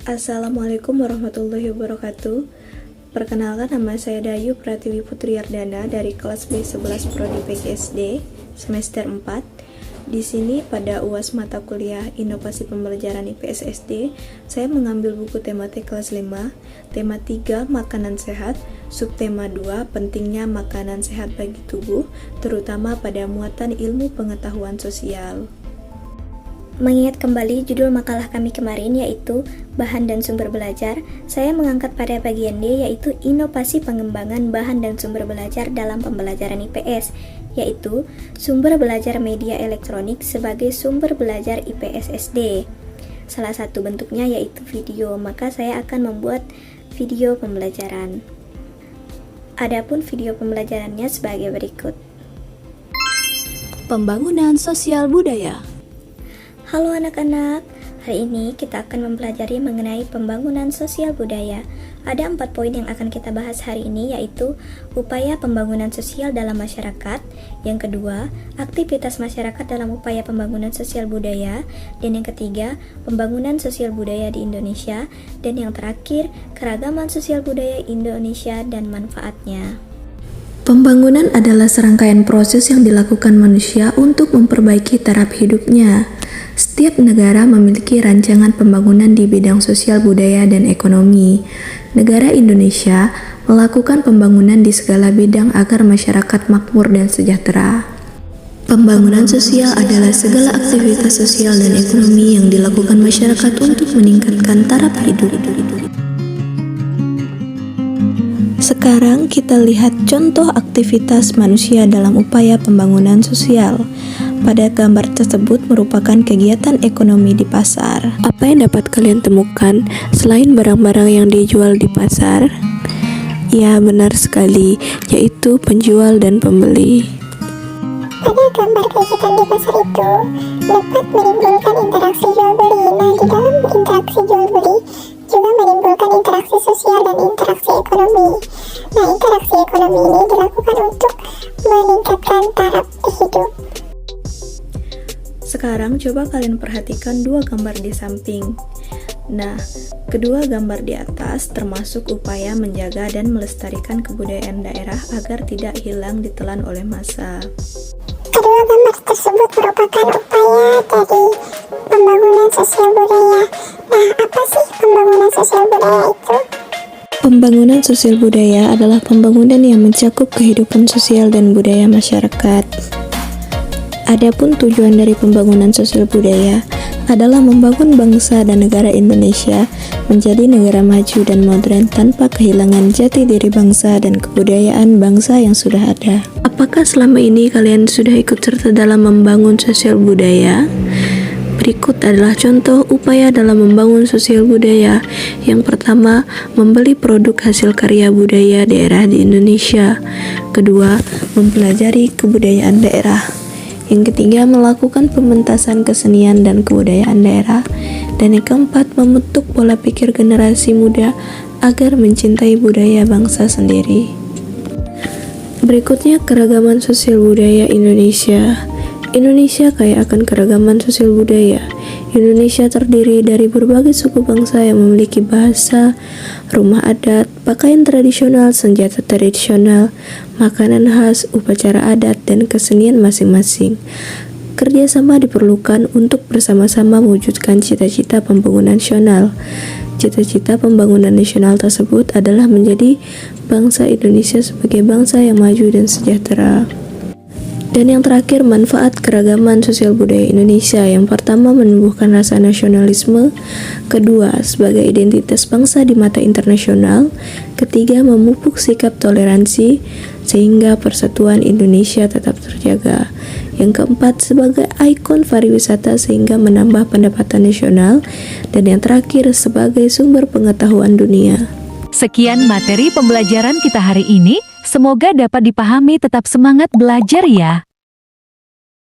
Assalamualaikum warahmatullahi wabarakatuh. Perkenalkan, nama saya Dayu Pratiwi Putri Ardana dari kelas B11 Prodi PGSD semester 4. Di sini pada UAS mata kuliah Inovasi Pembelajaran IPS SD, saya mengambil buku tema T kelas 5, tema 3 Makanan Sehat, subtema 2 Pentingnya Makanan Sehat bagi Tubuh, terutama pada muatan ilmu pengetahuan sosial. Mengingat kembali judul makalah kami kemarin yaitu Bahan dan Sumber Belajar, saya mengangkat pada bagian D yaitu Inovasi Pengembangan Bahan dan Sumber Belajar dalam Pembelajaran IPS, yaitu sumber belajar media elektronik sebagai sumber belajar IPS SD. Salah satu bentuknya yaitu video, maka saya akan membuat video pembelajaran. Adapun video pembelajarannya sebagai berikut. Pembangunan sosial budaya. Halo anak-anak, hari ini kita akan mempelajari mengenai pembangunan sosial budaya. Ada 4 poin yang akan kita bahas hari ini, yaitu upaya pembangunan sosial dalam masyarakat, yang kedua, aktivitas masyarakat dalam upaya pembangunan sosial budaya, dan yang ketiga, pembangunan sosial budaya di Indonesia, dan yang terakhir, keragaman sosial budaya Indonesia dan manfaatnya. Pembangunan adalah serangkaian proses yang dilakukan manusia untuk memperbaiki taraf hidupnya. Setiap negara memiliki rancangan pembangunan di bidang sosial budaya dan ekonomi. Negara Indonesia melakukan pembangunan di segala bidang agar masyarakat makmur dan sejahtera. Pembangunan sosial adalah segala aktivitas sosial dan ekonomi yang dilakukan masyarakat untuk meningkatkan taraf hidup. Sekarang kita lihat contoh aktivitas manusia dalam upaya pembangunan sosial. Pada gambar tersebut merupakan kegiatan ekonomi di pasar. Apa yang dapat kalian temukan selain barang-barang yang dijual di pasar? Ya, benar sekali, yaitu penjual dan pembeli. Pada gambar kegiatan di pasar itu dapat menimbulkan interaksi jual-beli. Nah, di dalam interaksi jual-beli juga menimbulkan interaksi sosial dan interaksi ekonomi. Nah, interaksi ekonomi ini dilakukan untuk meningkatkan taraf hidup. Sekarang coba kalian perhatikan dua gambar di samping. Nah, kedua gambar di atas termasuk upaya menjaga dan melestarikan kebudayaan daerah agar tidak hilang ditelan oleh massa. Kedua gambar tersebut merupakan upaya dari pembangunan sosial budaya. Nah, apa sih pembangunan sosial budaya itu? Pembangunan sosial budaya adalah pembangunan yang mencakup kehidupan sosial dan budaya masyarakat. Adapun tujuan dari pembangunan sosial budaya adalah membangun bangsa dan negara Indonesia menjadi negara maju dan modern tanpa kehilangan jati diri bangsa dan kebudayaan bangsa yang sudah ada. Apakah selama ini kalian sudah ikut serta dalam membangun sosial budaya? Berikut adalah contoh upaya dalam membangun sosial budaya. Yang pertama, membeli produk hasil karya budaya daerah di Indonesia. Kedua, mempelajari kebudayaan daerah. Yang ketiga, melakukan pementasan kesenian dan kebudayaan daerah. Dan yang keempat, membentuk pola pikir generasi muda agar mencintai budaya bangsa sendiri. Berikutnya, keragaman sosial budaya Indonesia. Indonesia kaya akan keragaman sosial budaya. Indonesia terdiri dari berbagai suku bangsa yang memiliki bahasa, rumah adat, pakaian tradisional, senjata tradisional, makanan khas, upacara adat, dan kesenian masing-masing. Kerjasama diperlukan untuk bersama-sama mewujudkan cita-cita pembangunan nasional. Cita-cita pembangunan nasional tersebut adalah menjadi bangsa Indonesia sebagai bangsa yang maju dan sejahtera. Dan yang terakhir, manfaat keragaman sosial budaya Indonesia. Yang pertama, menumbuhkan rasa nasionalisme. Kedua, sebagai identitas bangsa di mata internasional. Ketiga, memupuk sikap toleransi sehingga persatuan Indonesia tetap terjaga. Yang keempat, sebagai ikon pariwisata sehingga menambah pendapatan nasional. Dan yang terakhir, sebagai sumber pengetahuan dunia. Sekian materi pembelajaran kita hari ini. Semoga dapat dipahami, tetap semangat belajar ya.